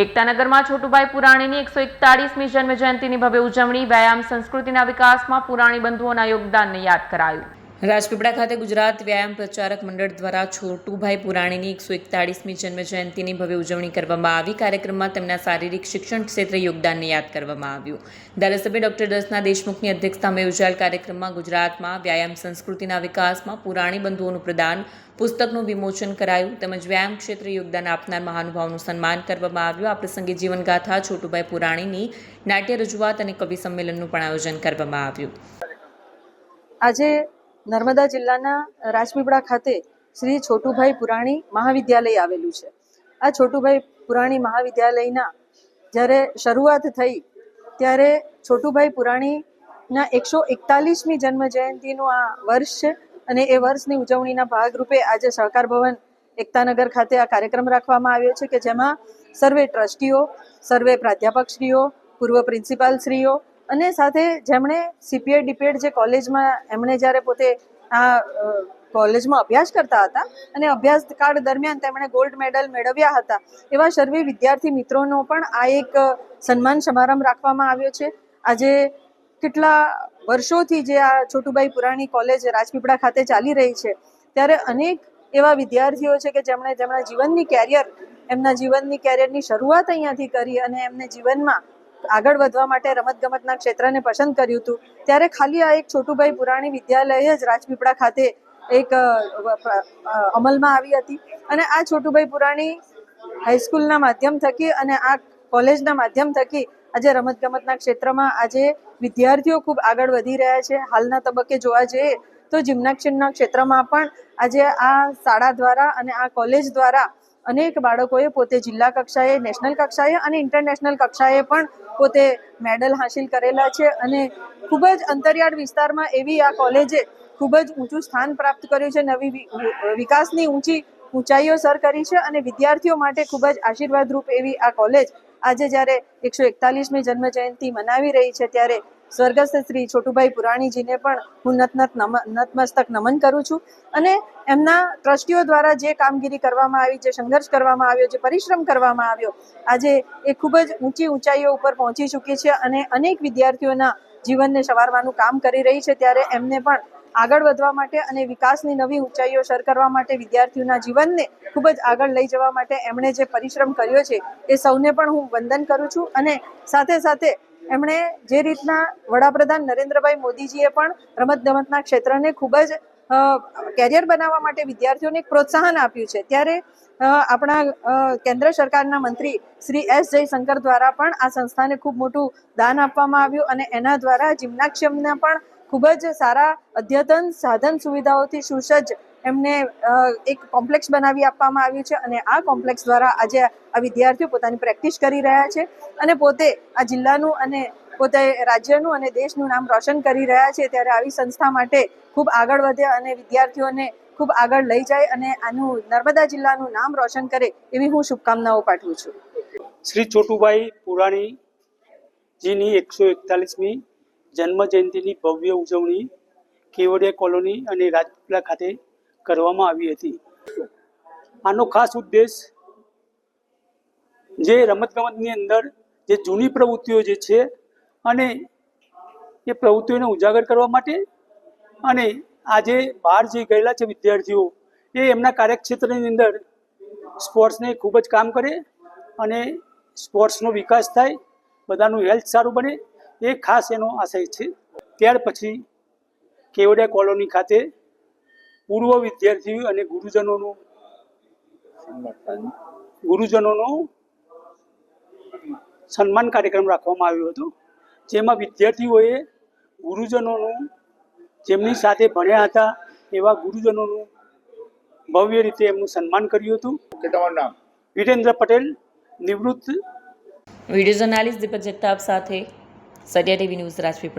એકતાનગરમાં છોટુભાઈ પુરાણીની 141મી જન્મ જયંતિની ભવ્ય ઉજવણી. વ્યાયામ સંસ્કૃતિના વિકાસમાં પુરાણી બંધુઓના યોગદાનને યાદ કરાયું. રાજપીપળા ખાતે ગુજરાત વ્યાયામ પ્રચારક મંડળ દ્વારા છોટુભાઈ પુરાણીની 141મી જન્મ જયંતિની ભવ્ય ઉજવણી કરવામાં આવી. કાર્યક્રમમાં તેમના શારીરિક શિક્ષણ ક્ષેત્રે યોગદાનને યાદ કરવામાં આવ્યું. ધારાસભ્ય ડોક્ટર દર્શના દેશમુખની અધ્યક્ષતામાં યોજાયેલ કાર્યક્રમમાં ગુજરાતમાં વ્યાયામ સંસ્કૃતિના વિકાસમાં પુરાણી બંધુઓનું પ્રદાન, પુસ્તકનું વિમોચન કરાયું તેમજ વ્યાયામ ક્ષેત્રે યોગદાન આપનાર મહાનુભાવોનું સન્માન કરવામાં આવ્યું. આ પ્રસંગે જીવનગાથા છોટુભાઈ પુરાણીની નાટ્ય રજૂઆત અને કવિ સંમેલનનું પણ આયોજન કરવામાં આવ્યું. આજે નર્મદા જિલ્લાના રાજપીપળા ખાતે શ્રી છોટુભાઈ પુરાણી મહાવિદ્યાલય આવેલું છે. આ છોટુભાઈ પુરાણી મહાવિદ્યાલયના જ્યારે શરૂઆત થઈ ત્યારે છોટુભાઈ પુરાણીના 141મી જન્મ જયંતિનું આ વર્ષ છે અને એ વર્ષની ઉજવણીના ભાગરૂપે આજે સહકાર ભવન એકતાનગર ખાતે આ કાર્યક્રમ રાખવામાં આવ્યો છે કે જેમાં સર્વે ટ્રસ્ટીઓ, સર્વે પ્રાધ્યાપકશ્રીઓ, પૂર્વ પ્રિન્સિપાલશ્રીઓ અને સાથે જેમણે સીપીએડ ડીપીએડ જે કોલેજમાં એમણે જ્યારે પોતે આ કોલેજમાં અભ્યાસ કરતા હતા અને અભ્યાસકાળ દરમિયાન તેમણે ગોલ્ડ મેડલ મેળવ્યા હતા એવા સર્વે વિદ્યાર્થી મિત્રોનો પણ આ એક સન્માન સમારંભ રાખવામાં આવ્યો છે. આજે કેટલા વર્ષોથી જે આ છોટુભાઈ પુરાણી કોલેજ રાજપીપળા ખાતે ચાલી રહી છે ત્યારે અનેક એવા વિદ્યાર્થીઓ છે કે જેમણે એમના જીવનની કેરિયરની શરૂઆત અહીંયાથી કરી અને એમને જીવનમાં આગળ વધવા માટે રમતગમતના ક્ષેત્રને પસંદ કર્યું હતું. ત્યારે ખાલી આ એક છોટુભાઈ પુરાણી વિદ્યાલય જ રાજપીપળા ખાતે એક અમલમાં આવી હતી અને આ છોટુભાઈ પુરાણી હાઈસ્કૂલના માધ્યમ થકી અને આ કોલેજના માધ્યમ થકી આજે રમતગમતના ક્ષેત્રમાં આજે વિદ્યાર્થીઓ ખૂબ આગળ વધી રહ્યા છે. હાલના તબક્કે જોવા જઈએ તો જિમ્નાસ્ટિક્સના ક્ષેત્રમાં પણ આજે આ શાળા દ્વારા અને આ કોલેજ દ્વારા અનેક બાળકોએ પોતે જિલ્લા કક્ષાએ, નેશનલ કક્ષાએ અને ઇન્ટરનેશનલ કક્ષાએ પણ પોતે મેડલ હાંસિલ કરેલા છે અને ખૂબ જ અંતરિયાળ વિસ્તારમાં એવી આ કોલેજે ખૂબ જ ઊંચું સ્થાન પ્રાપ્ત કર્યું છે, નવી વિકાસની ઊંચાઈઓ સર કરી છે અને વિદ્યાર્થીઓ માટે ખૂબ જ આશીર્વાદરૂપ એવી આ કોલેજ આજે જ્યારે 141મી જન્મ જયંતિ મનાવી રહી છે ત્યારે સ્વર્ગસ્થ શ્રી છોટુભાઈ પુરાણીજીને પણ હું નતમસ્તક નમન કરું છું અને એમના ટ્રસ્ટીઓ દ્વારા જે કામગીરી કરવામાં આવી, જે સંઘર્ષ કરવામાં આવ્યો, જે પરિશ્રમ કરવામાં આવ્યો, આજે એ ખૂબ જ ઊંચાઈઓ ઉપર પહોંચી ચૂકી છે અને અનેક વિદ્યાર્થીઓના જીવનને સવારવાનું કામ કરી રહી છે. ત્યારે એમને પણ આગળ વધવા માટે અને વિકાસની નવી ઊંચાઈઓ સર કરવા માટે, વિદ્યાર્થીઓના જીવનને ખૂબ જ આગળ લઈ જવા માટે એમણે જે પરિશ્રમ કર્યો છે એ સૌને પણ હું વંદન કરું છું અને સાથે સાથે એમણે જે રીતના વડાપ્રધાન નરેન્દ્રભાઈ મોદીજીએ પણ રમતગમતના ક્ષેત્રને ખૂબ જ કેરિયર બનાવવા માટે વિદ્યાર્થીઓને એક પ્રોત્સાહન આપ્યું છે ત્યારે આપણા કેન્દ્ર સરકારના મંત્રી શ્રી એસ જયશંકર દ્વારા પણ આ સંસ્થાને ખૂબ મોટું દાન આપવામાં આવ્યું અને એના દ્વારા જિમ્નાસ્ટિક્સના પણ ખૂબ જ સારા અદ્યતન સાધન સુવિધાઓથી સુસજ્જ એમને એક કોમ્પ્લેક્સ બનાવી આપવામાં આવ્યું છે અને આ કોમ્પ્લેક્સ દ્વારા આજે આ વિદ્યાર્થીઓ પોતાની પ્રેક્ટિસ કરી રહ્યા છે અને પોતે આ જિલ્લાનું અને પોતે રાજ્યનું અને દેશનું નામ રોશન કરી રહ્યા છે. ત્યારે આવી સંસ્થા માટે ખૂબ આગળ વધે અને વિદ્યાર્થીઓને ખૂબ આગળ લઈ જાય અને આનું નર્મદા જિલ્લાનું નામ રોશન કરે એવી હું શુભકામનાઓ પાઠવું છું. શ્રી છોટુભાઈ પુરાણીજીની 141મી જન્મ જયંતિની ભવ્ય ઉજવણી કેવડિયા કોલોની અને રાજપીપળા ખાતે કરવામાં આવી હતી. આનો ખાસ ઉદ્દેશ જે રમતગમતની અંદર જે જૂની પ્રવૃત્તિઓ જે છે અને એ પ્રવૃત્તિઓને ઉજાગર કરવા માટે અને આજે બહાર જે ગયેલા છે વિદ્યાર્થીઓ એ એમના કાર્યક્ષેત્રની અંદર સ્પોર્ટ્સને ખૂબ જ કામ કરે અને સ્પોર્ટ્સનો વિકાસ થાય, બધાનું હેલ્થ સારું બને, એ ખાસ એનો આશય છે. ત્યાર પછી કેવડિયા કોલોની ખાતે પૂર્વ વિદ્યાર્થી અને ગુરુજનોનો સન્માન કાર્યક્રમ રાખવામાં આવ્યો હતો જેમાં વિદ્યાર્થીઓએ ગુરુજનોનું, જેમની સાથે ભણ્યા હતા એવા ગુરુજનોનું ભવ્ય રીતે એમનું સન્માન કર્યું હતું. તમારું નામ? વિરેન્દ્ર પટેલ, નિવૃત્ત. વિડીયો જર્નાલિસ્ટ દીપક જગતાપ સાથે સત્યા ટીવી ન્યૂઝ રાજપીપળા.